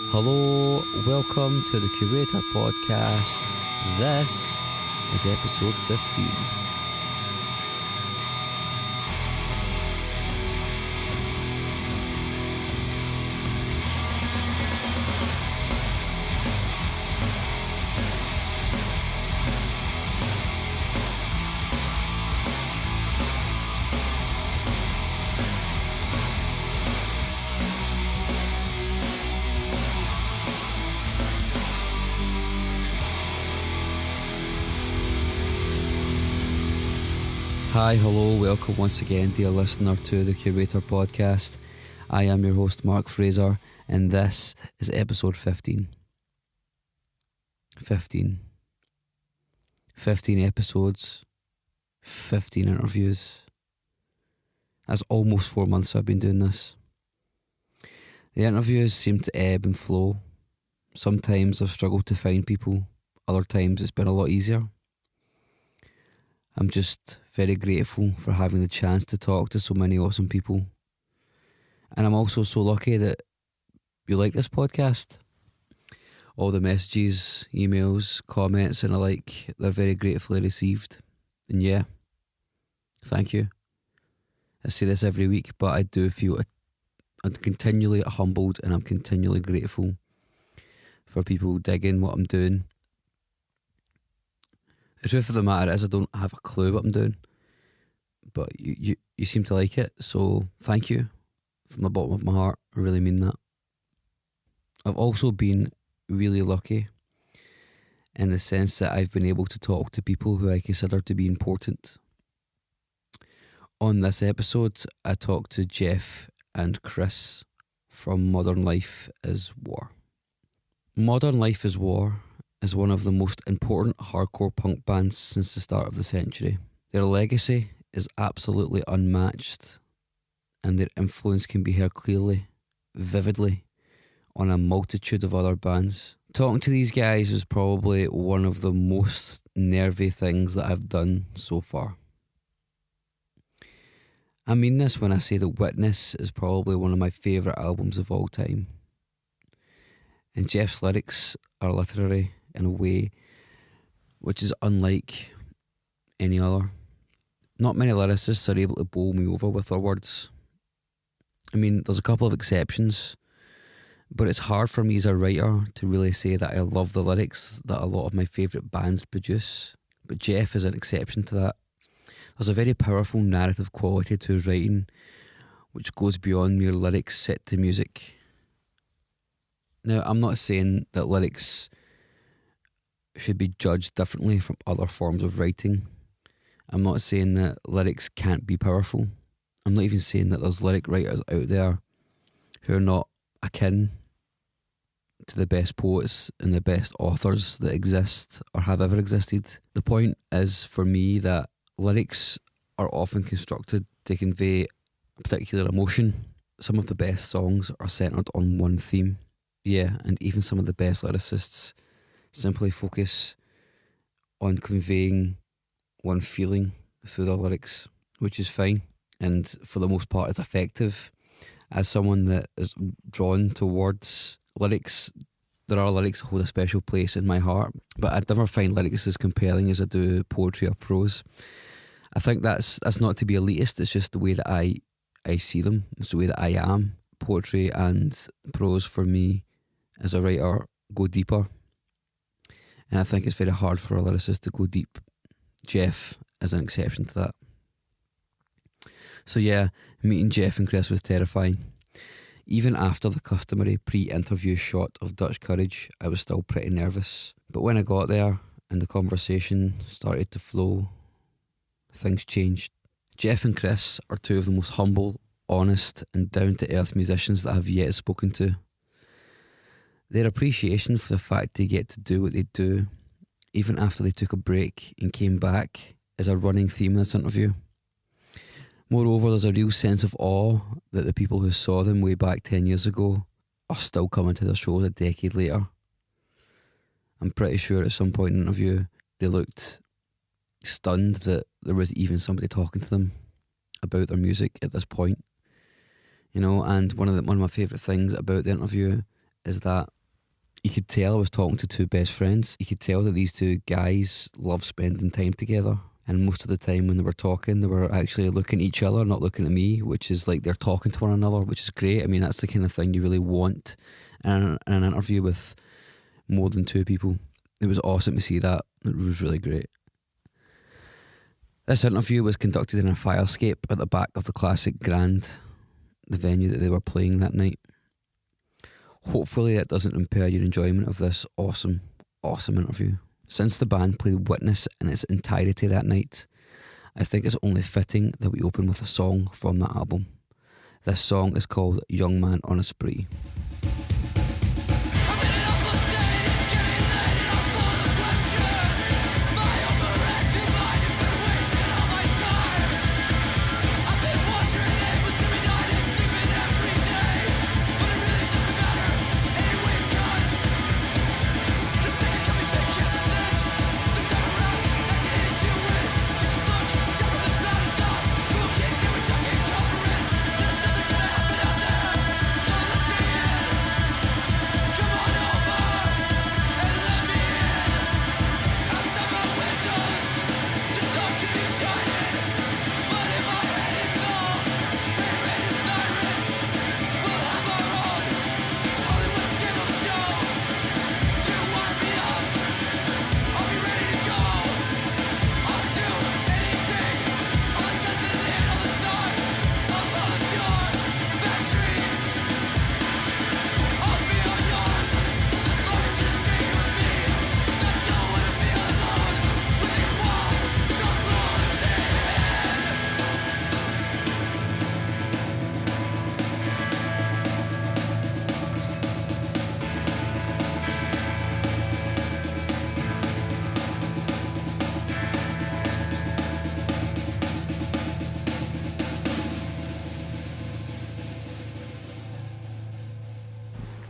Hello, welcome to the Curator Podcast. This is episode 15. Hi, hello, welcome once again, dear listener, to the Curator Podcast. I am your host, Mark Fraser, and this is episode 15. 15 episodes, 15 interviews. That's almost 4 months I've been doing this. The interviews seem to ebb and flow. Sometimes I've struggled to find people, other times it's been a lot easier. I'm just very grateful for having the chance to talk to so many awesome people. And I'm also so lucky that you like this podcast. All the messages, emails, comments and the like, they're very gratefully received. And yeah, thank you. I say this every week, but I do feel I'm continually humbled and I'm continually grateful for people digging what I'm doing. The truth of the matter is I don't have a clue what I'm doing, but you seem to like it, so thank you from the bottom of my heart. I really mean that. I've also been really lucky in the sense that I've been able to talk to people who I consider to be important. On this episode, I talked to Jeff and Chris from Modern Life is War. Modern Life is War is one of the most important hardcore punk bands since the start of the century. Their legacy is absolutely unmatched, and their influence can be heard clearly, vividly, on a multitude of other bands. Talking to these guys is probably one of the most nervy things that I've done so far. I mean this when I say that Witness is probably one of my favourite albums of all time. And Jeff's lyrics are literary in a way which is unlike any other. Not many lyricists are able to bowl me over with their words. I mean, there's a couple of exceptions, but it's hard for me as a writer to really say that I love the lyrics that a lot of my favourite bands produce. But Jeff is an exception to that. There's a very powerful narrative quality to his writing which goes beyond mere lyrics set to music. Now, I'm not saying that lyrics should be judged differently from other forms of writing. I'm not saying that lyrics can't be powerful. I'm not even saying that there's lyric writers out there who are not akin to the best poets and the best authors that exist or have ever existed. The point is for me that lyrics are often constructed to convey a particular emotion. Some of the best songs are centred on one theme. Yeah, and even some of the best lyricists simply focus on conveying one feeling through their lyrics, which is fine and for the most part is effective. As someone that is drawn towards lyrics, there are lyrics that hold a special place in my heart, but I'd never find lyrics as compelling as I do poetry or prose. I think that's not to be elitist, it's just the way that I see them, it's the way that I am. Poetry and prose for me as a writer go deeper, and I think it's very hard for a lyricist to go deep. Jeff is an exception to that. So yeah, meeting Jeff and Chris was terrifying. Even after the customary pre-interview shot of Dutch Courage, I was still pretty nervous. But when I got there and the conversation started to flow, things changed. Jeff and Chris are two of the most humble, honest and down-to-earth musicians that I've yet spoken to. Their appreciation for the fact they get to do what they do, even after they took a break and came back, is a running theme in this interview. Moreover, there's a real sense of awe that the people who saw them way back 10 years ago are still coming to their shows a decade later. I'm pretty sure at some point in the interview they looked stunned that there was even somebody talking to them about their music at this point. You know, and one of my favourite things about the interview is that You could tell I was talking to two best friends. You could tell that these two guys love spending time together. And most of the time when they were talking, they were actually looking at each other, not looking at me, which is like they're talking to one another, which is great. I mean, that's the kind of thing you really want in an interview with more than two people. It was awesome to see that. It was really great. This interview was conducted in a fire escape at the back of the Classic Grand, the venue that they were playing that night. Hopefully that doesn't impair your enjoyment of this awesome interview. Since the band played Witness in its entirety that night, I think it's only fitting that we open with a song from that album. This song is called Young Man on a Spree.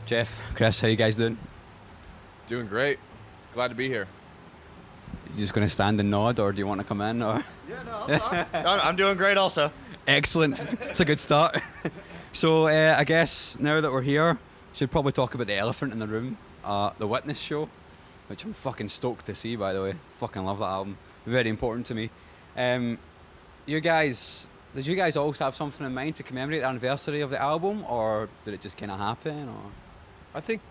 Jeff, Chris, how you guys doing? Doing great. Glad to be here. You just going to stand and nod, or do you want to come in? Or? Yeah, no, I'm fine. I'm doing great also. Excellent. It's a good start. So I guess now that we're here, should probably talk about the elephant in the room, the Witness show, which I'm fucking stoked to see, by the way. Fucking love that album. Very important to me. Did you guys always have something in mind to commemorate the anniversary of the album, or did it just kind of happen? Or I think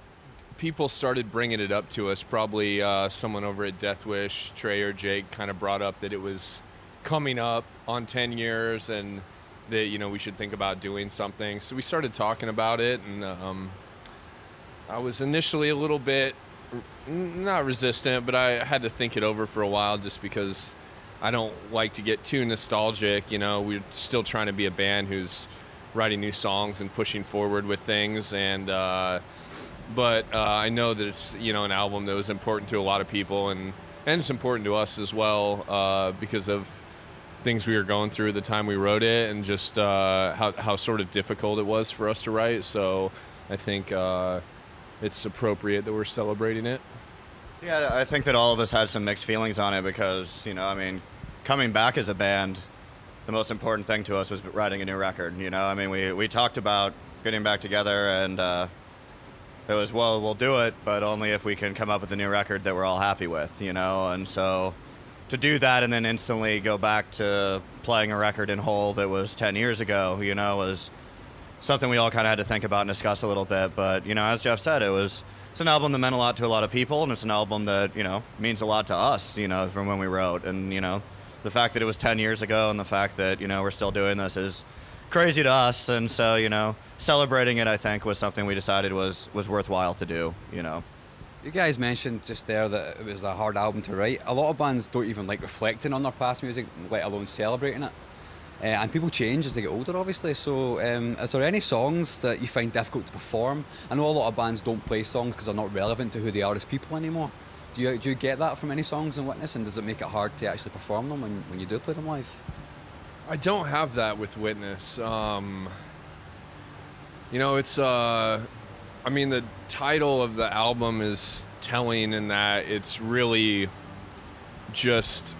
people started bringing it up to us. Probably someone over at Death Wish, Trey or Jake, kind of brought up that it was coming up on 10 years and that, you know, we should think about doing something. So we started talking about it, and I was initially a little bit, not resistant, but I had to think it over for a while just because I don't like to get too nostalgic. You know, we're still trying to be a band who's writing new songs and pushing forward with things, and but I know that it's, you know, an album that was important to a lot of people, and it's important to us as well because of things we were going through at the time we wrote it, and just how sort of difficult it was for us to write. So I think it's appropriate that we're celebrating it. Yeah, I think that all of us had some mixed feelings on it because, you know, I mean, coming back as a band, the most important thing to us was writing a new record, you know? I mean, we talked about getting back together, and it was, well, we'll do it, but only if we can come up with a new record that we're all happy with, you know? And so to do that and then instantly go back to playing a record in whole that was 10 years ago, you know, was something we all kind of had to think about and discuss a little bit. But, you know, as Jeff said, it's an album that meant a lot to a lot of people, and it's an album that, you know, means a lot to us, you know, from when we wrote. And, you know, the fact that it was 10 years ago and the fact that, you know, we're still doing this is crazy to us. And so, you know, celebrating it, I think, was something we decided was worthwhile to do, you know. You guys mentioned just there that it was a hard album to write. A lot of bands don't even like reflecting on their past music, let alone celebrating it. And people change as they get older, obviously. So is there any songs that you find difficult to perform? I know a lot of bands don't play songs because they're not relevant to who they are as people anymore. Do you get that from any songs in Witness, and does it make it hard to actually perform them when you do play them live? I don't have that with Witness. You know, it's I mean, the title of the album is telling in that it's really just,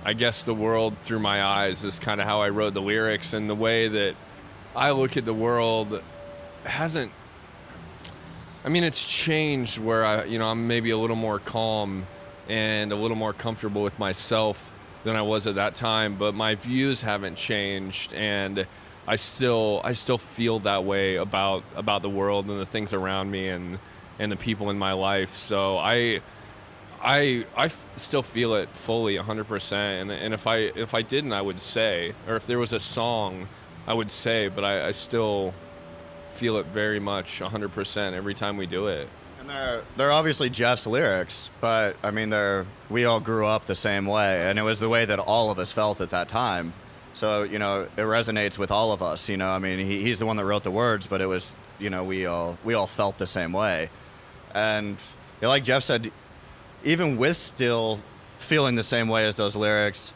I guess, the world through my eyes is kind of how I wrote the lyrics, and the way that I look at the world hasn't, I mean, it's changed where I'm maybe a little more calm and a little more comfortable with myself than I was at that time, but my views haven't changed, and I still feel that way about the world and the things around me and the people in my life. So I still feel it fully 100%, and if I didn't, I would say, or if there was a song, I would say, but I still feel it very much 100% every time we do it. And they're obviously Jeff's lyrics, but I mean we all grew up the same way, and it was the way that all of us felt at that time. So, you know, it resonates with all of us, you know. I mean, he's the one that wrote the words, but it was, you know, we all felt the same way. And like Jeff said, even with still feeling the same way as those lyrics,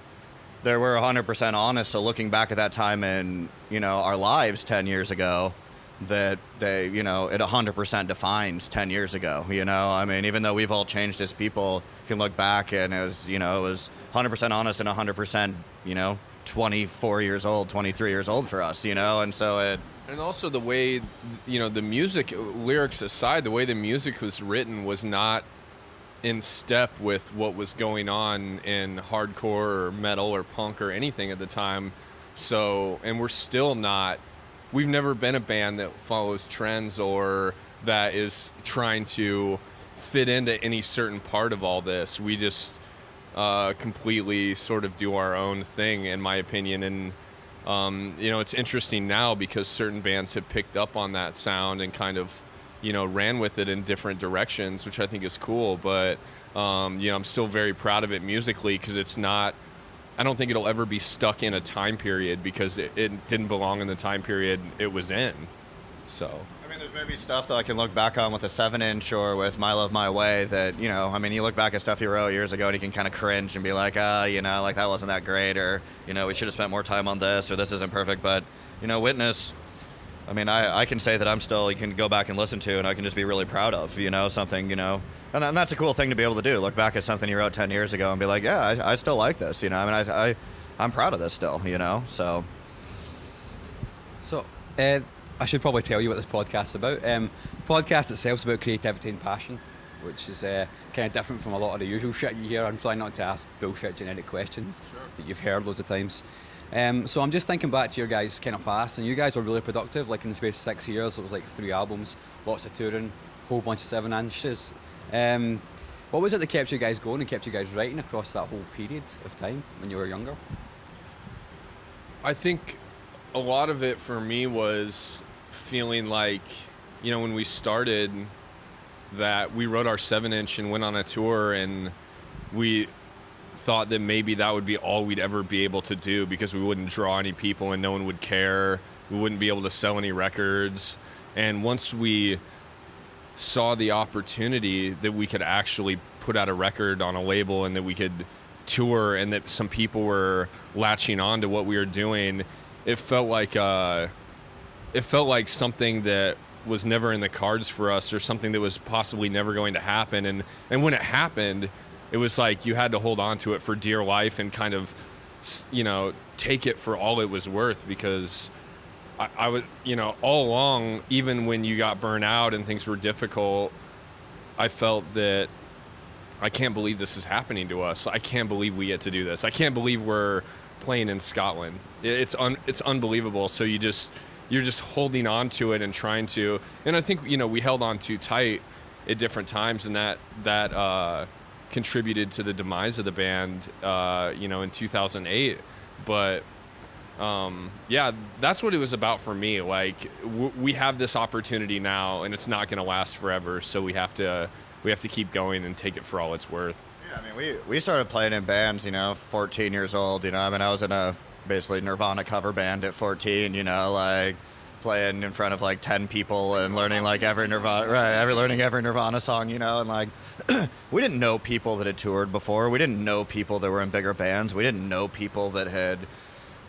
they were 100% honest. So looking back at that time in, you know, our lives 10 years ago, that they, you know, it 100% defines 10 years ago, you know. I mean, even though we've all changed as people, you can look back and it was 100% honest and 100%, you know, 24 years old, 23 years old for us, you know. And so and also the way, you know, the music, lyrics aside, the way the music was written was not in step with what was going on in hardcore or metal or punk or anything at the time. So, and we've never been a band that follows trends or that is trying to fit into any certain part of all this. We just completely sort of do our own thing, in my opinion. And you know, it's interesting now because certain bands have picked up on that sound and kind of, you know, ran with it in different directions, which I think is cool. But you know, I'm still very proud of it musically because it's not, I don't think it'll ever be stuck in a time period because it didn't belong in the time period it was in. So I mean, there's maybe stuff that I can look back on with a 7-inch or with My Love My Way that, you know, I mean, you look back at stuff you wrote years ago and you can kind of cringe and be like, you know, like that wasn't that great, or, you know, we should have spent more time on this, or this isn't perfect. But, you know, Witness, I mean, I can say that you can go back and listen to, and I can just be really proud of, you know, something, you know, and that's a cool thing to be able to do. Look back at something you wrote 10 years ago and be like, yeah, I still like this, you know. I mean, I'm proud of this still, you know, so. So, I should probably tell you what this podcast's about. Podcast itself is about creativity and passion, which is kind of different from a lot of the usual shit you hear. I'm trying not to ask bullshit generic questions that you've heard loads of times. So I'm just thinking back to your guys' kind of past, and you guys were really productive. Like in the space of 6 years, it was like 3 albums, lots of touring, whole bunch of 7-inches. What was it that kept you guys going and kept you guys writing across that whole period of time when you were younger? I think a lot of it for me was feeling like, you know, when we started, that we wrote our 7-inch and went on a tour, and we thought that maybe that would be all we'd ever be able to do because we wouldn't draw any people and no one would care. We wouldn't be able to sell any records. And once we saw the opportunity that we could actually put out a record on a label and that we could tour and that some people were latching on to what we were doing, it felt like something that was never in the cards for us, or something that was possibly never going to happen. And when it happened, it was like you had to hold on to it for dear life and kind of, you know, take it for all it was worth, because I would, you know, all along, even when you got burnt out and things were difficult, I felt that I can't believe this is happening to us. I can't believe we get to do this. I can't believe we're playing in Scotland. It's unbelievable. So you're just holding on to it and trying to, and I think, you know, we held on too tight at different times, and that contributed to the demise of the band, you know, in 2008. But yeah, that's what it was about for me. Like, we have this opportunity now, and it's not going to last forever. So we have to keep going and take it for all it's worth. Yeah, I mean, we started playing in bands, you know, 14 years old. You know, I mean, I was in a basically Nirvana cover band at 14. You know, like playing in front of like 10 people and learning like every Nirvana song. You know, and like we didn't know people that had toured before. We didn't know people that were in bigger bands. We didn't know people that had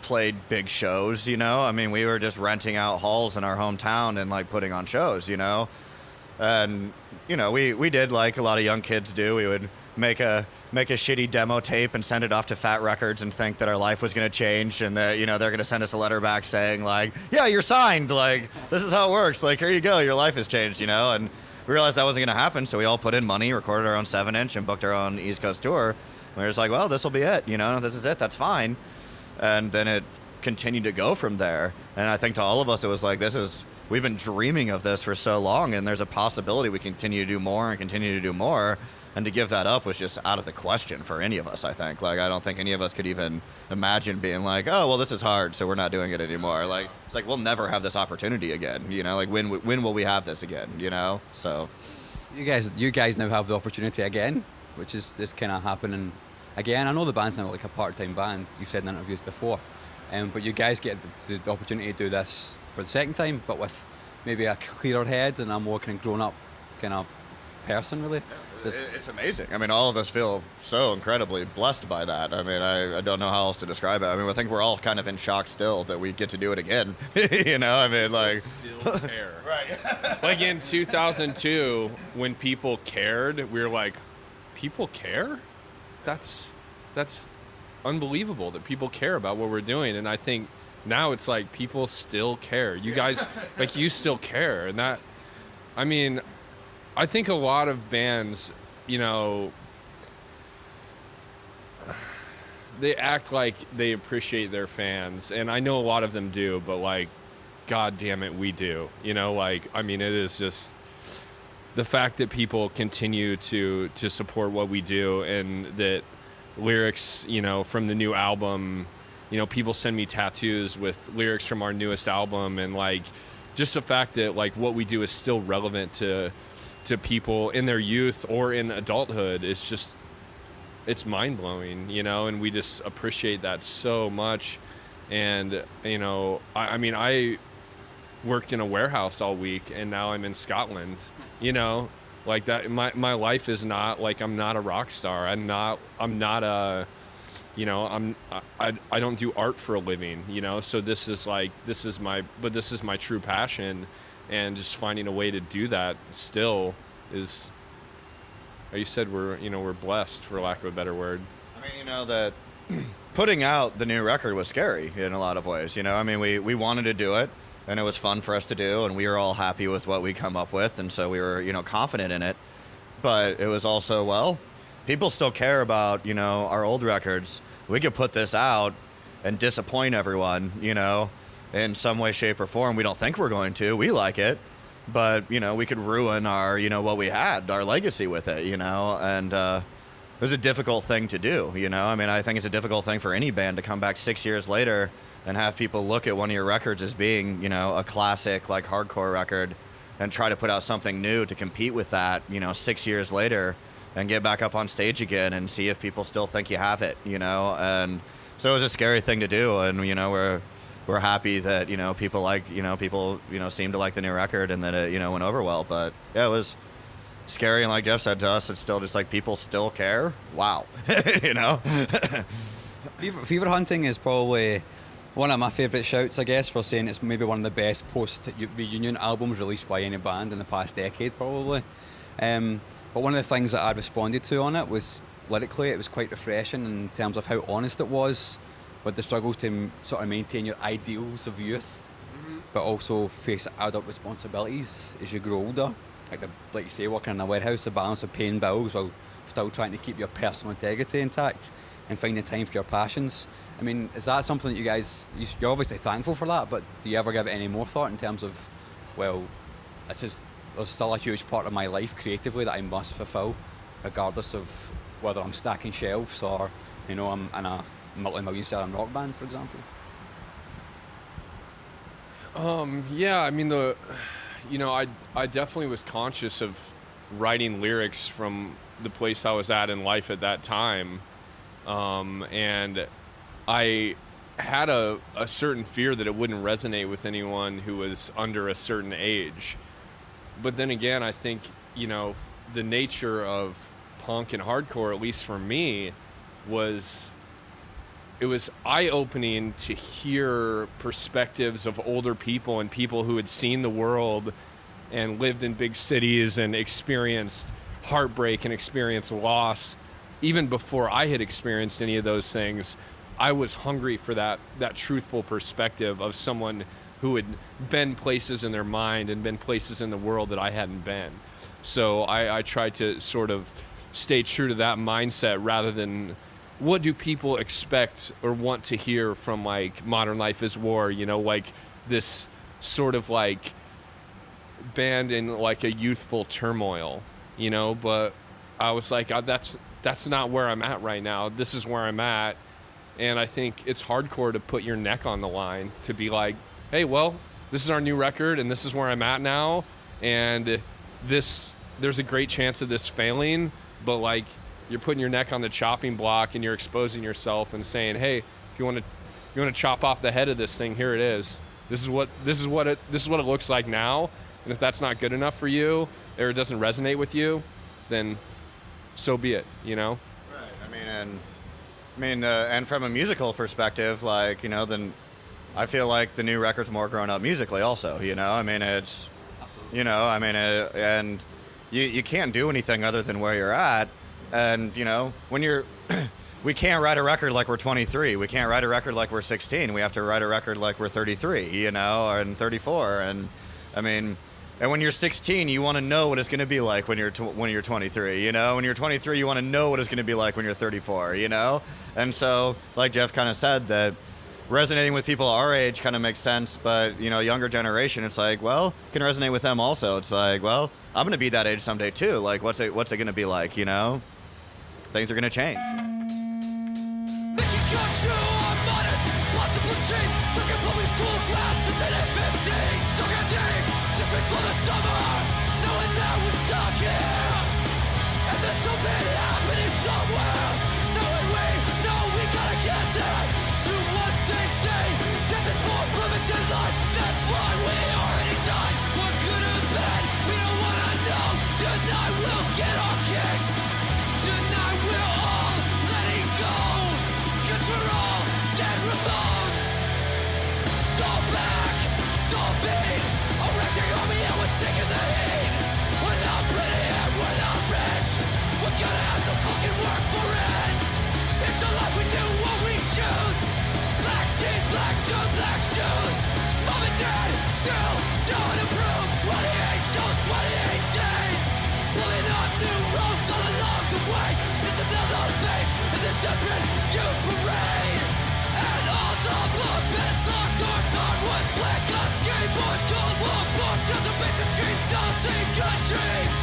played big shows, you know. I mean, we were just renting out halls in our hometown and like putting on shows, you know. And you know, we did like a lot of young kids do. We would make a shitty demo tape and send it off to Fat Records and think that our life was going to change, and that, you know, they're going to send us a letter back saying like, yeah, you're signed, like this is how it works, like here you go, your life has changed, you know. And we realized that wasn't going to happen, so we all put in money, recorded our own 7-inch, and booked our own East Coast tour. We were just like, well, this will be it, this is it, that's fine. And then it continued to go from there. And I think to all of us, it was like, we've been dreaming of this for so long, and there's a possibility we continue to do more and continue to do more. And to give that up was just out of the question for any of us, I think. Like, I don't think any of us could even imagine being like, oh, well, this is hard, so we're not doing it anymore. Like, it's like, we'll never have this opportunity again, like, when will we have this again, So You guys now have the opportunity again, which is just kind of happening again. I know the band's not like a part-time band, you've said in interviews before, but you guys get the opportunity to do this for the second time, but with maybe a clearer head and a more kind of grown-up kind of person, really. It's amazing. I mean, all of us feel so incredibly blessed by that. I mean, I don't know how else to describe it. I mean, I think we're all kind of in shock still that we get to do it again. I mean, like... Still care. Right. Like in 2002, when people cared, we were like, people care? That's unbelievable that people care about what we're doing. And I think now it's like people still care. You guys, like, you still care. And that, I mean... I think a lot of bands, they act like they appreciate their fans, and I know a lot of them do, but like, God damn it, we do. I mean, it is just the fact that people continue to support what we do, and that lyrics, from the new album, people send me tattoos with lyrics from our newest album, and like, just the fact that like what we do is still relevant to people in their youth or in adulthood, it's mind-blowing, and we just appreciate that so much. And I mean, I worked in a warehouse all week, and now I'm in Scotland, like that. My life is not like, I'm not a rock star, I'm not a, I don't do art for a living, so this is my true passion. And just finding a way to do that still is, you said we're blessed, for lack of a better word. I mean, that putting out the new record was scary in a lot of ways. I mean, we wanted to do it, and it was fun for us to do, and we were all happy with what we come up with, and so we were, confident in it. But it was also, well, people still care about, our old records. We could put this out and disappoint everyone, in some way, shape, or form. We don't think we're going to. We like it. But, we could ruin our, what we had, our legacy with it, and it was a difficult thing to do, I mean, I think it's a difficult thing for any band to come back 6 years later and have people look at one of your records as being, a classic, like, hardcore record, and try to put out something new to compete with that, 6 years later, and get back up on stage again and see if people still think you have it, and so it was a scary thing to do, and, we're happy that, people seem to like the new record, and that it, went over well. But yeah, it was scary. And like Jeff said, to us, it's still just like, people still care. Wow. Fever Hunting is probably one of my favourite shouts, I guess, for saying it's maybe one of the best post-reunion albums released by any band in the past decade, probably. But one of the things that I responded to on it was, lyrically, it was quite refreshing in terms of how honest it was with the struggles to sort of maintain your ideals of youth, but also face adult responsibilities as you grow older. Like you say, working in a warehouse, the balance of paying bills while still trying to keep your personal integrity intact and finding time for your passions. I mean, is that something that you're obviously thankful for that, but do you ever give it any more thought in terms of, well, there's still a huge part of my life creatively that I must fulfill, regardless of whether I'm stacking shelves or, I'm in a multi-million selling rock band, for example? Yeah, I mean, I definitely was conscious of writing lyrics from the place I was at in life at that time, and I had a certain fear that it wouldn't resonate with anyone who was under a certain age. But then again, I think, the nature of punk and hardcore, at least for me, it was eye-opening to hear perspectives of older people and people who had seen the world and lived in big cities and experienced heartbreak and experienced loss. Even before I had experienced any of those things, I was hungry for that truthful perspective of someone who had been places in their mind and been places in the world that I hadn't been. So I tried to sort of stay true to that mindset rather than what do people expect or want to hear from like Modern Life is War, you know, like this sort of like band in like a youthful turmoil, you know, but I was like, that's not where I'm at right now. This is where I'm at. And I think it's hardcore to put your neck on the line, to be like, hey, well, this is our new record and this is where I'm at now. And there's a great chance of this failing, but like you're putting your neck on the chopping block and you're exposing yourself and saying, hey, if you want to chop off the head of this thing, here it is. This is what it looks like now. And if that's not good enough for you or it doesn't resonate with you, then so be it, you know? Right. And from a musical perspective, like, you know, then I feel like the new record's more grown up musically also, you know? I mean, it's, absolutely. You know, I mean, and you can't do anything other than where you're at. And, you know, when you're, we can't write a record like we're 23. We can't write a record like we're 16. We have to write a record like we're 33, you know, and 34. And, I mean, and when you're 16, you want to know what it's going to be like when you're 23, you know? When you're 23, you want to know what it's going to be like when you're 34, you know? And so, like Jeff kind of said, that resonating with people our age kind of makes sense, but, you know, younger generation, it's like, well, can resonate with them also. It's like, well, I'm going to be that age someday too. Like, what's it going to be like, you know? Things are going to change. For the summer, knowing that we're stuck here, and there's something happening somewhere. Knowing we know we gotta get there. To what they say, death is more permanent than life. That's why we already died. What could have been? We don't wanna know. Tonight we'll get our kicks. Tonight we're all letting go. 'Cause we're all dead Ramones. So back, so vain. Erecting army and we're sick of the heat. We're not pretty and we're not rich. We're gonna have to fucking work for it. It's a life we do what we choose. Black jeans, black shirt, black shoes. Mom and dad still don't improve. 28 shows, 28 days. Pulling up new roads all along the way. Just another phase in this desperate youth parade. And all the blood pits, locked doors, hardwood, slick on skateboards, cold war books, shelter basic screens, still see good dreams.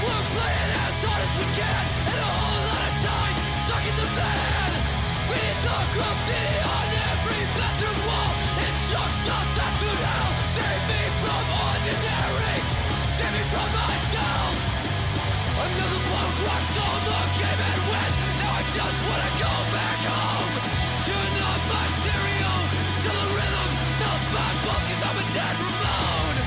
We're playing as hard as we can, and a whole lot of time stuck in the van. Reading the graffiti on every bathroom wall. It's just stuff that's through hell. Save me from ordinary. Save me from myself. Another punk rock summer came and went. Now I just wanna go back home. Turn up my stereo till the rhythm melts my bones. 'Cause I'm a dead Ramone.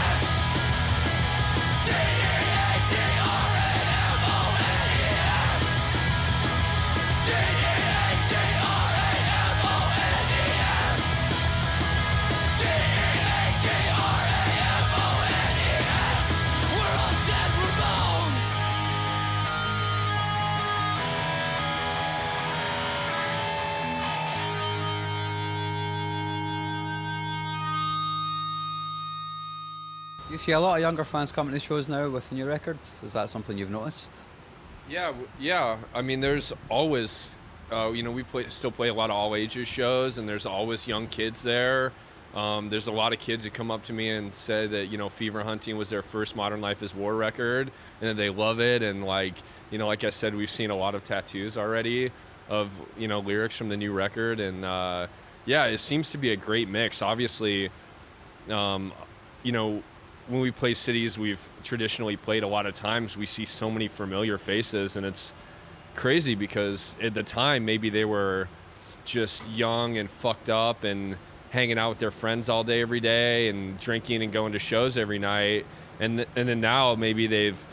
D-E-A-D-R-A-M-O-N-E-S. D-E-A-D-R-A-M-O-N-E-S. D-E-A-D-R-A-M-O-N-E-S. D-E-A-D-R-A-M-O-N-E-S. We're all dead Ramones. Do you see a lot of younger fans coming to shows now with the new records? Is that something you've noticed? Yeah. I mean, there's always, you know, still play a lot of all ages shows, and there's always young kids there. There's a lot of kids who come up to me and say that, you know, Fever Hunting was their first Modern Life is War record, and that they love it. And like, you know, like I said, we've seen a lot of tattoos already of, you know, lyrics from the new record. And yeah, it seems to be a great mix. Obviously, you know, when we play cities we've traditionally played a lot of times, we see so many familiar faces, and it's crazy because at the time maybe they were just young and fucked up and hanging out with their friends all day every day and drinking and going to shows every night, and then now maybe they've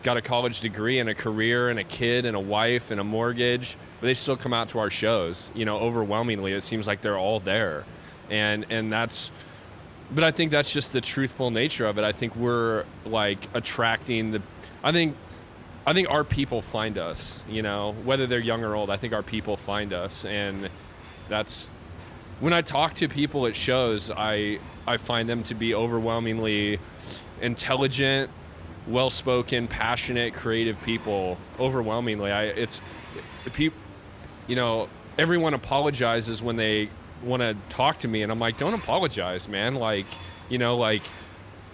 got a college degree and a career and a kid and a wife and a mortgage, but they still come out to our shows. You know, overwhelmingly it seems like they're all there, and that's, but I think that's just the truthful nature of it. I think we're like attracting I think our people find us, you know, whether they're young or old. I think our people find us, and that's when I talk to people at shows, I find them to be overwhelmingly intelligent, well-spoken, passionate, creative people. Overwhelmingly, you know, everyone apologizes when they want to talk to me, and I'm like, don't apologize, man. Like, you know, like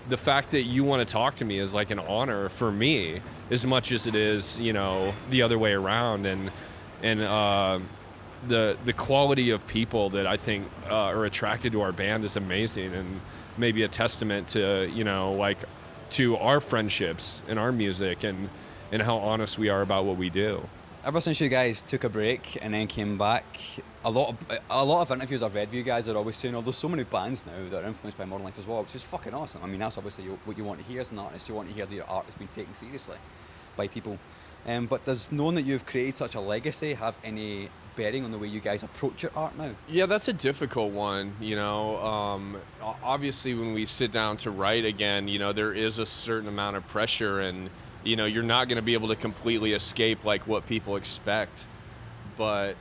the fact that you want to talk to me is like an honor for me as much as it is, you know, the other way around. And the quality of people that I think are attracted to our band is amazing, and maybe a testament to, you know, like to our friendships and our music and how honest we are about what we do. Ever since you guys took a break and then came back, a lot of interviews I've read with you guys are always saying, oh, there's so many bands now that are influenced by modern life as well, which is fucking awesome. I mean, that's obviously what you want to hear as an artist. You want to hear that your art is being taken seriously by people. But does knowing that you've created such a legacy have any bearing on the way you guys approach your art now? Yeah, that's a difficult one, you know. Obviously, when we sit down to write again, you know, there is a certain amount of pressure, and you know, you're not going to be able to completely escape like what people expect. But,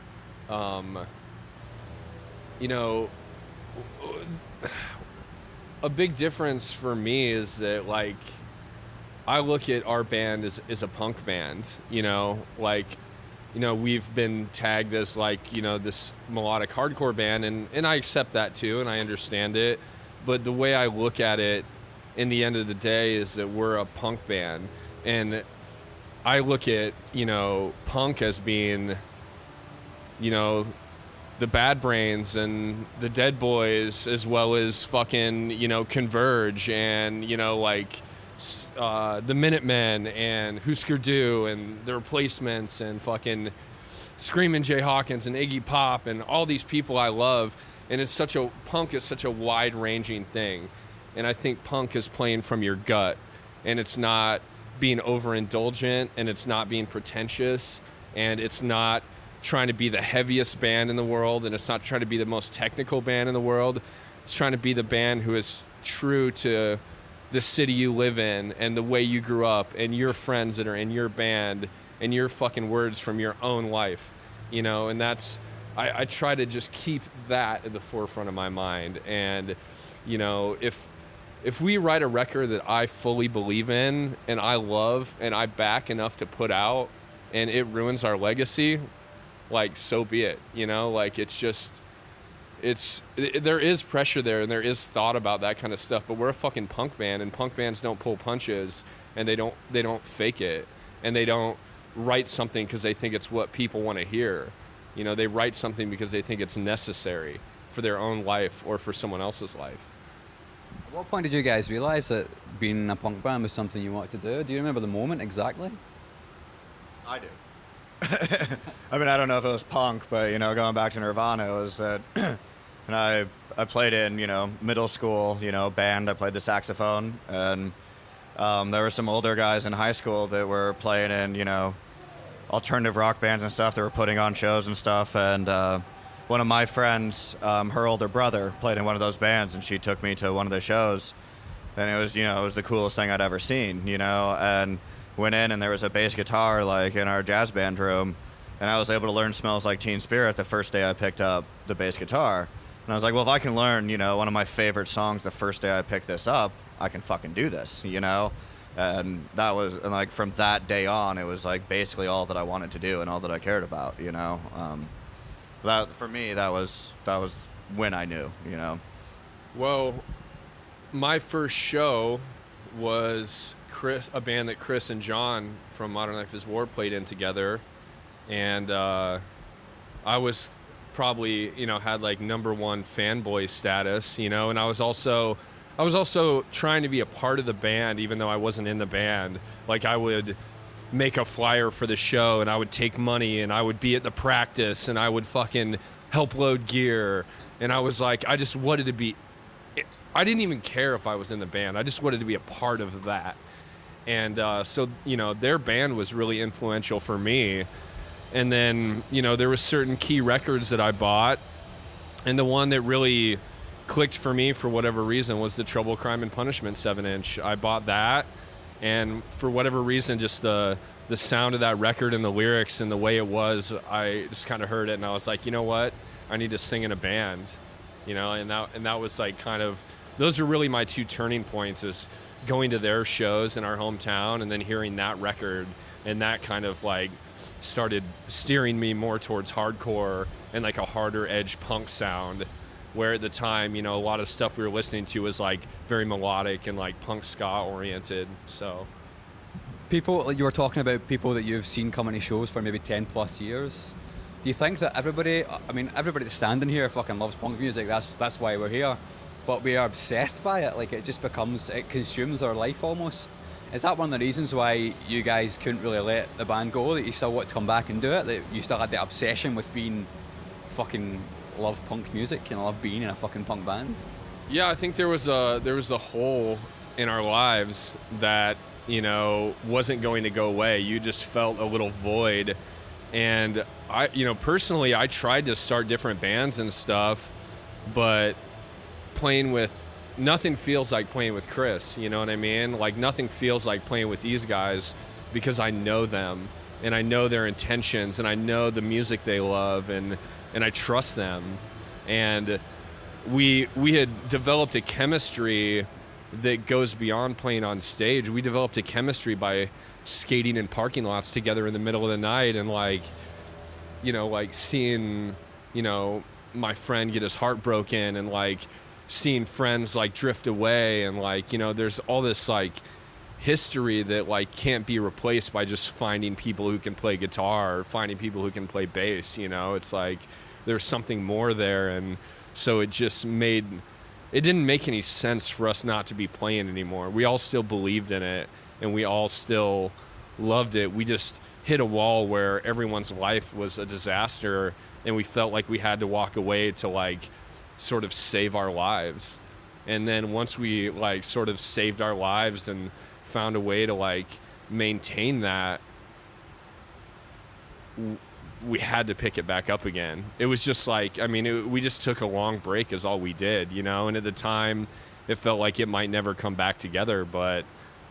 you know, a big difference for me is that, like, I look at our band as a punk band, you know, like, you know, we've been tagged as like, you know, this melodic hardcore band, and I accept that too, and I understand it. But the way I look at it in the end of the day is that we're a punk band. And I look at, you know, punk as being, you know, the Bad Brains and the Dead Boys, as well as fucking, you know, Converge and, you know, like the Minutemen and Husker Du and the Replacements and fucking Screamin' Jay Hawkins and Iggy Pop and all these people I love. And punk is such a wide-ranging thing. And I think punk is playing from your gut, and it's not being overindulgent, and it's not being pretentious, and it's not trying to be the heaviest band in the world, and it's not trying to be the most technical band in the world. It's trying to be the band who is true to the city you live in and the way you grew up and your friends that are in your band and your fucking words from your own life, you know. And that's, I try to just keep that at the forefront of my mind. And, you know, if we write a record that I fully believe in and I love and I back enough to put out and it ruins our legacy, like, so be it, you know. Like, it's just, there is pressure there and there is thought about that kind of stuff, but we're a fucking punk band, and punk bands don't pull punches, and they don't fake it, and they don't write something because they think it's what people want to hear. You know, they write something because they think it's necessary for their own life or for someone else's life. At what point did you guys realize that being a punk band was something you wanted to do? Do you remember the moment exactly? I do. I mean, I don't know if it was punk, but, you know, going back to Nirvana, it was that, and I played in, you know, middle school, you know, band. I played the saxophone, and there were some older guys in high school that were playing in, you know, alternative rock bands and stuff. They were putting on shows and stuff, and one of my friends, her older brother, played in one of those bands, and she took me to one of the shows, and it was, you know, it was the coolest thing I'd ever seen, you know. And went in, and there was a bass guitar like in our jazz band room, and I was able to learn Smells Like Teen Spirit the first day I picked up the bass guitar. And I was like, well, if I can learn, you know, one of my favorite songs the first day I picked this up, I can fucking do this, you know. And that was, and like from that day on, it was like basically all that I wanted to do and all that I cared about, you know. That, for me, that was when I knew, you know. Well, my first show was a band that Chris and John from Modern Life is War played in together, and I was probably, you know, had like #1 fanboy status, you know. And I was also trying to be a part of the band, even though I wasn't in the band. Like, I would make a flyer for the show, and I would take money, and I would be at the practice, and I would fucking help load gear, and I was like, I just wanted to be, I didn't even care if I was in the band. I just wanted to be a part of that. And so, you know, their band was really influential for me. And then, you know, there were certain key records that I bought, and the one that really clicked for me for whatever reason was the Trouble, Crime, and Punishment 7-inch. I bought that, and for whatever reason, just the the sound of that record and the lyrics and the way it was, I just kind of heard it and I was like, you know what? I need to sing in a band, you know, and that was like kind of, those are really my two turning points, is going to their shows in our hometown and then hearing that record, and that kind of like started steering me more towards hardcore and like a harder edge punk sound, where at the time, you know, a lot of stuff we were listening to was like very melodic and like punk ska oriented. So People, you were talking about people that you've seen coming to shows for maybe 10 plus years. Do you think that everybody that's standing here fucking loves punk music? That's why we're here. But we are obsessed by it. Like, it consumes our life almost. Is that one of the reasons why you guys couldn't really let the band go? That you still want to come back and do it? That you still had the obsession with being fucking love punk music and love being in a fucking punk band? yeah, I think there was a hole in our lives that, you know, wasn't going to go away. You just felt a little void. And I, you know, personally, I tried to start different bands and stuff, but nothing feels like playing with Chris, you know what I mean? Like, nothing feels like playing with these guys, because I know them and I know their intentions and I know the music they love, and I trust them. And we had developed a chemistry that goes beyond playing on stage. We developed a chemistry by skating in parking lots together in the middle of the night, and like, you know, like seeing, you know, my friend get his heart broken, and like seeing friends like drift away, and like, you know, there's all this like history that like can't be replaced by just finding people who can play guitar or finding people who can play bass, you know. It's like there's something more there. And so it didn't make any sense for us not to be playing anymore. We all still believed in it and we all still loved it. We just hit a wall where everyone's life was a disaster and we felt like we had to walk away to like sort of save our lives. And then once we like sort of saved our lives and found a way to like maintain that, we had to pick it back up again. It was just like, I mean, we just took a long break is all we did, you know. And at the time it felt like it might never come back together, but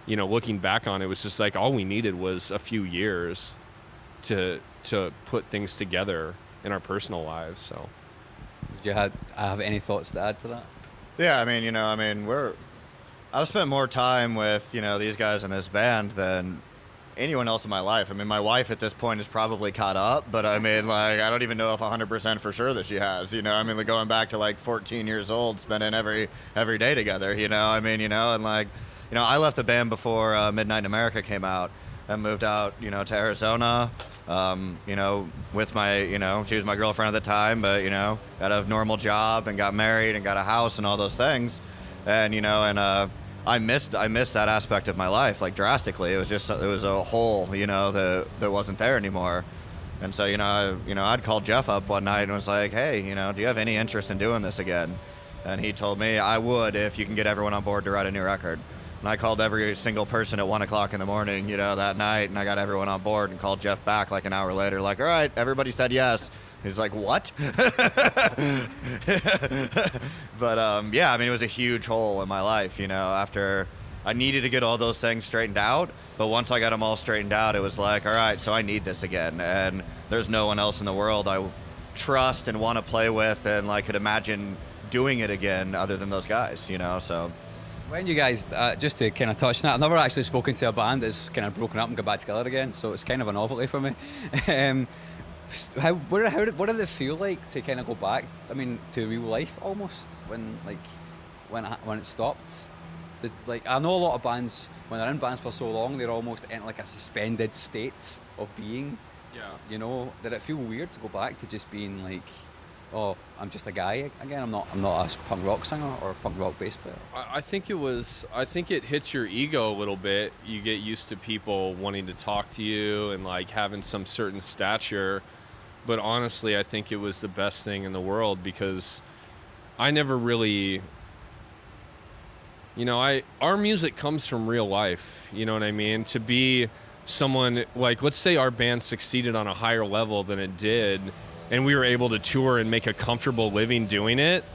you know, looking back on it, it was just like all we needed was a few years to put things together in our personal lives. So Did you have any thoughts to add to that? Yeah, I mean, you know, I've spent more time with, you know, these guys in this band than anyone else in my life. I mean, my wife at this point is probably caught up, but I mean, like, I don't even know if 100% for sure that she has, you know. I mean, like, going back to like 14 years old, spending every day together, you know. I mean, you know, and like, you know, I left the band before Midnight in America came out and moved out, you know, to Arizona, you know, with my, you know, she was my girlfriend at the time, but, you know, got a normal job and got married and got a house and all those things. And, you know, and I missed that aspect of my life, like, drastically. It was a hole, you know, that wasn't there anymore. And so, you know, I'd called Jeff up one night and was like, hey, you know, do you have any interest in doing this again? And he told me I would if you can get everyone on board to write a new record. And I called every single person at 1 o'clock in the morning, you know, that night, and I got everyone on board and called Jeff back like an hour later, like, all right, everybody said yes. He's like, what? But, yeah, I mean, it was a huge hole in my life, you know, after I needed to get all those things straightened out. But once I got them all straightened out, it was like, all right, so I need this again. And there's no one else in the world I trust and want to play with and, like, could imagine doing it again other than those guys, you know, so. When you guys, just to kind of touch on that, I've never actually spoken to a band that's kind of broken up and got back together again, so it's kind of a novelty for me. What did it feel like to kind of go back, I mean, to real life almost, when it stopped? Like, I know a lot of bands, when they're in bands for so long, they're almost in like a suspended state of being. yeah. You know, did it feel weird to go back to just being like, oh, I'm just a guy again. I'm not a punk rock singer or a punk rock bass player. I think it hits your ego a little bit. You get used to people wanting to talk to you and like having some certain stature. But honestly, I think it was the best thing in the world, because I never really, you know, our music comes from real life. You know what I mean? To be someone like, let's say our band succeeded on a higher level than it did, and we were able to tour and make a comfortable living doing it.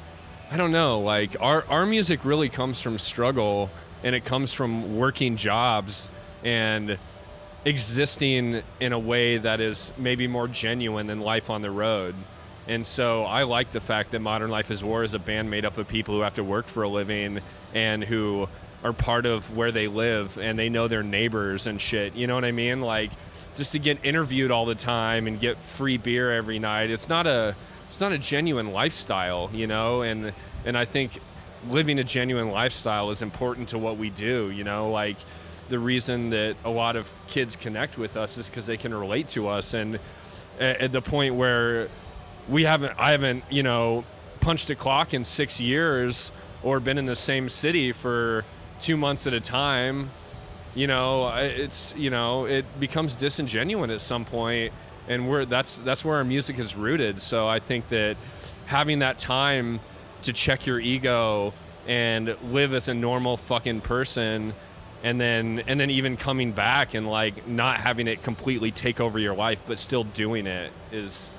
I don't know, like our music really comes from struggle, and it comes from working jobs and existing in a way that is maybe more genuine than life on the road. And so I like the fact that Modern Life is War is a band made up of people who have to work for a living and who are part of where they live, and they know their neighbors and shit. You know what I mean? Like, just to get interviewed all the time and get free beer every night, it's not a genuine lifestyle, you know? And I think living a genuine lifestyle is important to what we do, you know? Like, the reason that a lot of kids connect with us is because they can relate to us. And at the point where I haven't, you know, punched a clock in 6 years or been in the same city for 2 months at a time, you know, it becomes disingenuous at some point, and that's where our music is rooted. So I think that having that time to check your ego and live as a normal fucking person, and then even coming back and like not having it completely take over your life but still doing it is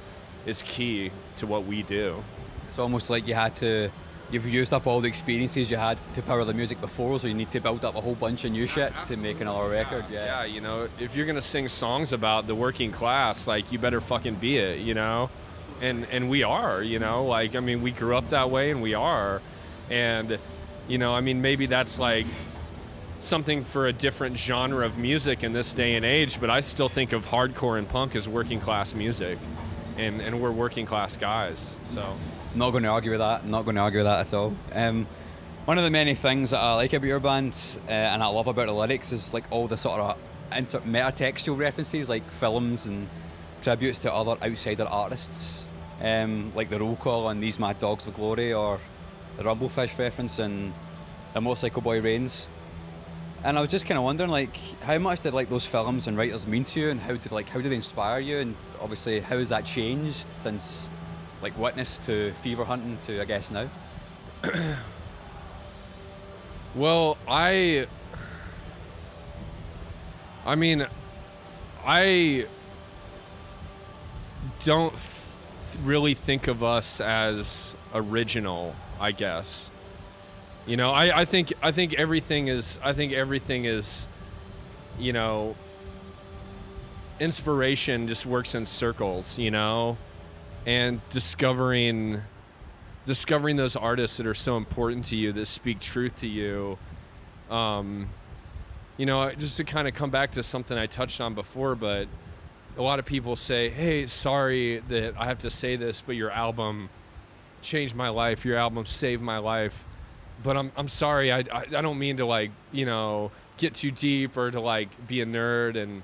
key to what we do. It's almost like you've used up all the experiences you had to power the music before, so you need to build up a whole bunch of new shit to make another record. Yeah, you know, if you're gonna sing songs about the working class, like, you better fucking be it, you know? And we are, you know, like, I mean, we grew up that way, and we are. And, you know, I mean, maybe that's like something for a different genre of music in this day and age, but I still think of hardcore and punk as working class music, and we're working class guys, so. Not going to argue with that. Not going to argue with that at all. One of the many things that I like about your band and I love about the lyrics is like all the sort of metatextual references, like films and tributes to other outsider artists, like the Roll Call on These Mad Dogs of Glory, or the Rumblefish reference and the Motorcycle Boy Reigns. And I was just kind of wondering, like, how much did like those films and writers mean to you, and how did they inspire you, and obviously how has that changed since like Witness to Fever Hunting to, I guess, now? Well, I mean, I don't really think of us as original, I guess. You know, I think everything is, you know, inspiration just works in circles, you know, and discovering those artists that are so important to you, that speak truth to you. You know, just to kind of come back to something I touched on before, but a lot of people say, hey, sorry that I have to say this, but your album changed my life. Your album saved my life. But I'm sorry, I don't mean to, like, you know, get too deep or to like be a nerd, and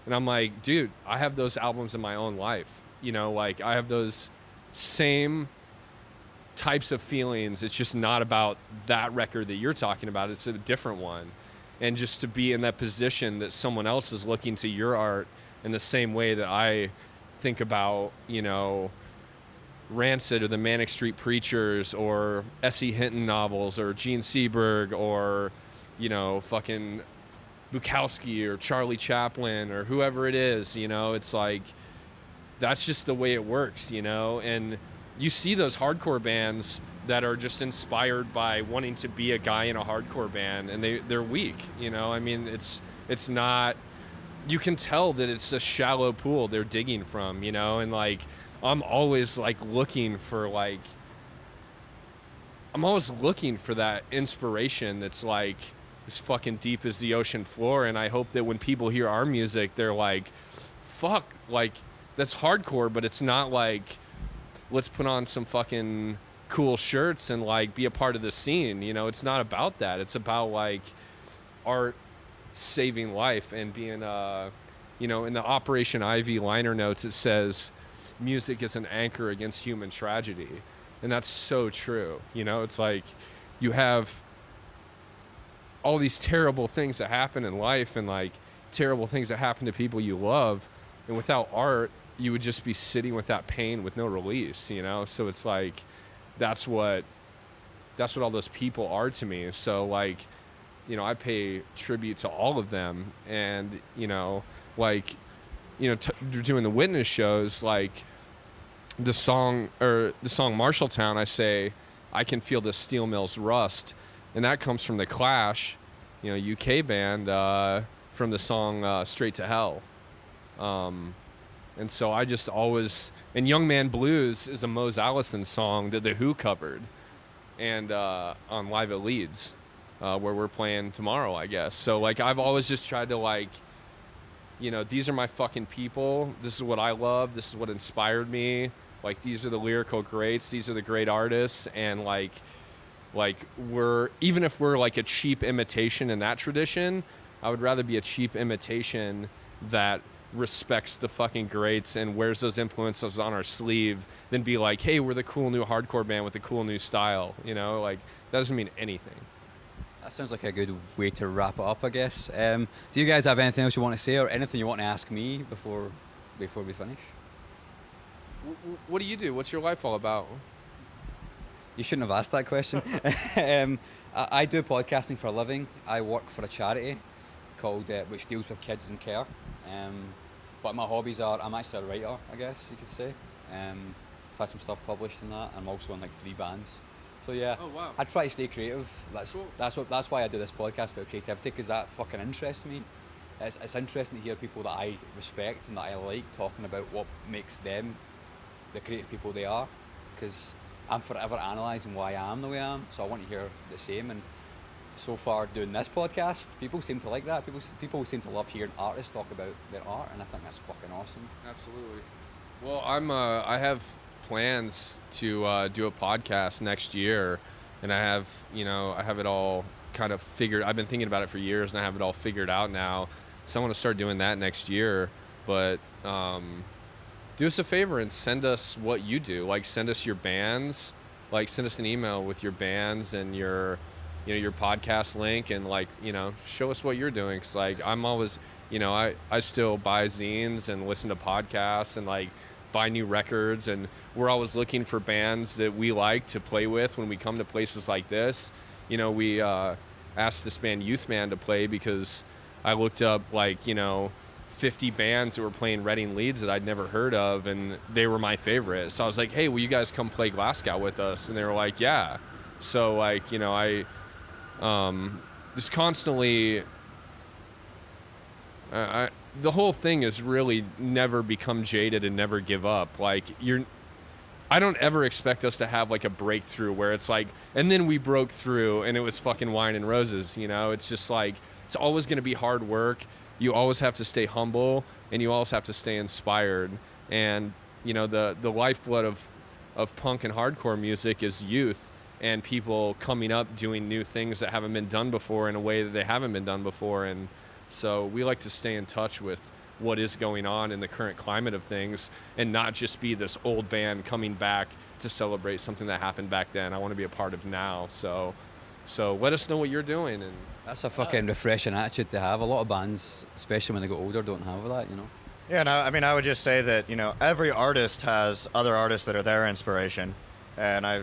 I'm like, dude, I have those albums in my own life, you know, like I have those same types of feelings. It's just not about that record that you're talking about, it's a different one. And just to be in that position that someone else is looking to your art in the same way that I think about, you know, Rancid or the Manic Street Preachers or S.E. Hinton novels or Gene Seberg or, you know, fucking Bukowski or Charlie Chaplin or whoever it is, you know, it's like, that's just the way it works, you know. And you see those hardcore bands that are just inspired by wanting to be a guy in a hardcore band, and they're weak, you know. I mean, it's not, you can tell that it's a shallow pool they're digging from, you know. And like, I'm always looking for that inspiration that's like as fucking deep as the ocean floor. And I hope that when people hear our music, they're like, fuck, like, that's hardcore, but it's not like, let's put on some fucking cool shirts and like be a part of the scene, you know. It's not about that. It's about like art saving life and being you know, in the Operation Ivy liner notes it says music is an anchor against human tragedy, and that's so true, you know. It's like you have all these terrible things that happen in life, and like terrible things that happen to people you love, and without art you would just be sitting with that pain with no release, you know. So it's like that's what all those people are to me. So like, you know, I pay tribute to all of them. And you know, like, you know, doing the Witness shows, like the song Marshalltown, I say I can feel the steel mills rust, and that comes from The Clash, you know, UK band, from the song Straight to Hell. And so I just always, and Young Man Blues is a Mose Allison song that The Who covered, and on Live at Leeds, where we're playing tomorrow, I guess. So like I've always just tried to like, you know, these are my fucking people. This is what I love. This is what inspired me. Like these are the lyrical greats. These are the great artists, and like we're, even if we're like a cheap imitation in that tradition, I would rather be a cheap imitation that respects the fucking greats and wears those influences on our sleeve than be like, hey, we're the cool new hardcore band with the cool new style. You know, like that doesn't mean anything. That sounds like a good way to wrap it up, I guess. Do you guys have anything else you want to say or anything you want to ask me before we finish? What do you do? What's your life all about? You shouldn't have asked that question. I do podcasting for a living. I work for a charity called which deals with kids in care. But my hobbies are, I'm actually a writer, I guess you could say. I've had some stuff published in that. I'm also in like 3 bands. So yeah, oh, wow. I try to stay creative. Cool. That's why I do this podcast about creativity, because that fucking interests me. It's interesting to hear people that I respect and that I like talking about what makes them the creative people they are, because I'm forever analysing why I am the way I am, so I want to hear the same. And so far doing this podcast, people seem to like that. People seem to love hearing artists talk about their art, and I think that's fucking awesome. Absolutely. Well, I have plans to do a podcast next year, and I have it all kind of figured. I've been thinking about it for years, and I have it all figured out now. So I want to start doing that next year. But do us a favor and send us what you do. Like send us your bands. Like send us an email with your bands and your podcast link, and like, show us what you're doing. 'Cause like I'm always, I still buy zines and listen to podcasts and like buy new records, and we're always looking for bands that we like to play with when we come to places like this. We asked this band Youth Man to play because I looked up like 50 bands that were playing Reading Leeds that I'd never heard of, and they were my favorite. So I was like, hey, will you guys come play Glasgow with us? And they were like, yeah. So like, I just constantly, the whole thing is really never become jaded and never give up. Like I don't ever expect us to have like a breakthrough where it's like, and then we broke through and it was fucking wine and roses. It's just like, it's always going to be hard work. You always have to stay humble, and you always have to stay inspired. And the lifeblood of punk and hardcore music is youth and people coming up doing new things that haven't been done before in a way that they haven't been done before. And so we like to stay in touch with what is going on in the current climate of things, and not just be this old band coming back to celebrate something that happened back then. I want to be a part of now. So let us know what you're doing. And that's a fucking refreshing attitude to have. A lot of bands, especially when they get older, don't have that, Yeah, no, I mean, I would just say that, every artist has other artists that are their inspiration. And I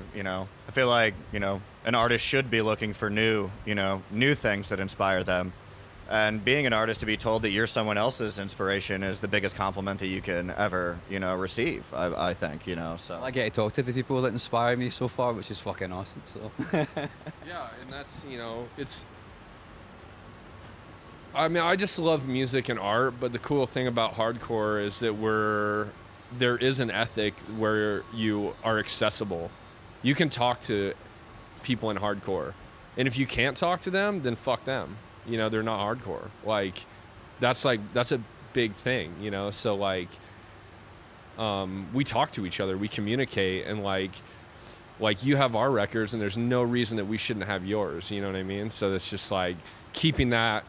feel like, an artist should be looking for new things that inspire them. And being an artist, to be told that you're someone else's inspiration is the biggest compliment that you can ever, receive, I think, so. I get to talk to the people that inspire me so far, which is fucking awesome, so. Yeah, and that's, I just love music and art, but the cool thing about hardcore is that there is an ethic where you are accessible. You can talk to people in hardcore, and if you can't talk to them, then fuck them. They're not hardcore. Like, that's a big thing, so like, we talk to each other, we communicate, and like you have our records, and there's no reason that we shouldn't have yours. You know what I mean? So it's just like keeping that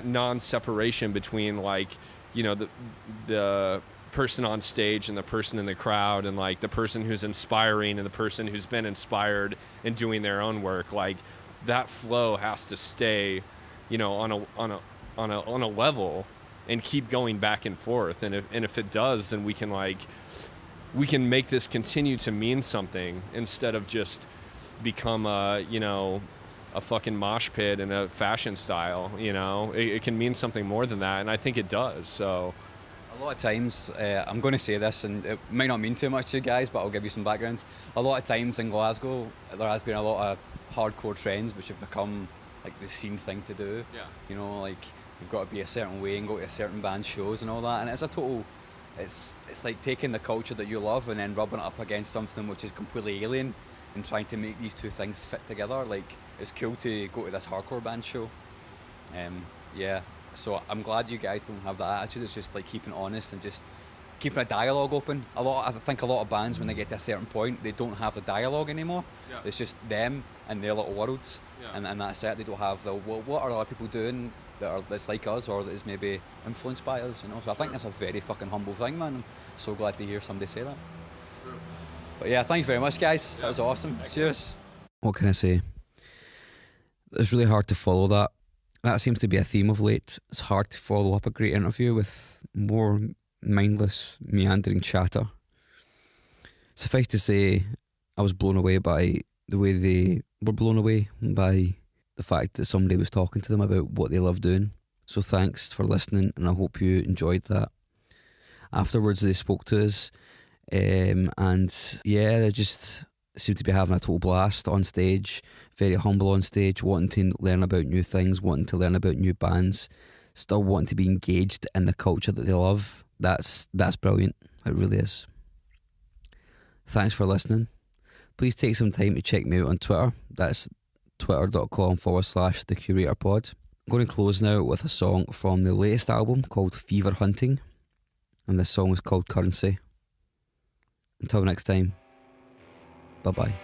non-separation between like, the person on stage and the person in the crowd, and like the person who's inspiring and the person who's been inspired and doing their own work. Like, that flow has to stay, on a level, and keep going back and forth. And if it does, then we can make this continue to mean something, instead of just become a fucking mosh pit in a fashion style. It can mean something more than that, and I think it does. So a lot of times, I'm going to say this, and it might not mean too much to you guys, but I'll give you some background. A lot of times in Glasgow, there has been a lot of hardcore trends which have become like the scene thing to do. Yeah. Like you've got to be a certain way and go to a certain band shows and all that, and it's a total, it's like taking the culture that you love and then rubbing it up against something which is completely alien and trying to make these two things fit together. Like, it's cool to go to this hardcore band show. Yeah, so I'm glad you guys don't have that attitude. It's just like keeping honest and just keeping a dialogue open. I think a lot of bands, when they get to a certain point, they don't have the dialogue anymore. Yeah. It's just them and their little worlds, Yeah. and that's it. They don't have the, well, what are other people doing that's like us or that is maybe influenced by us, you know? So I think that's a very fucking humble thing, man. I'm so glad to hear somebody say that. True. But yeah, thanks very much, guys. Yeah. That was awesome. Cheers. What can I say? It's really hard to follow that. That seems to be a theme of late. It's hard to follow up a great interview with more mindless, meandering chatter. Suffice to say, I was blown away by the way they were blown away by the fact that somebody was talking to them about what they love doing. So thanks for listening, and I hope you enjoyed that. Afterwards, they spoke to us, and yeah, they just seemed to be having a total blast on stage, very humble on stage, wanting to learn about new things, wanting to learn about new bands, still wanting to be engaged in the culture that they love. That's brilliant. It really is. Thanks for listening. Please take some time to check me out on Twitter. That's twitter.com/The Curator Pod. I'm going to close now with a song from the latest album called Fever Hunting, and this song is called Currency. Until next time, bye bye.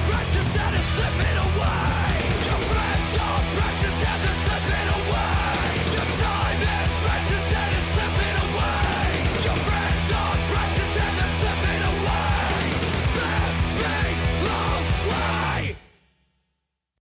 Precious and they're slipping away. Your friends are precious and they're slipping away.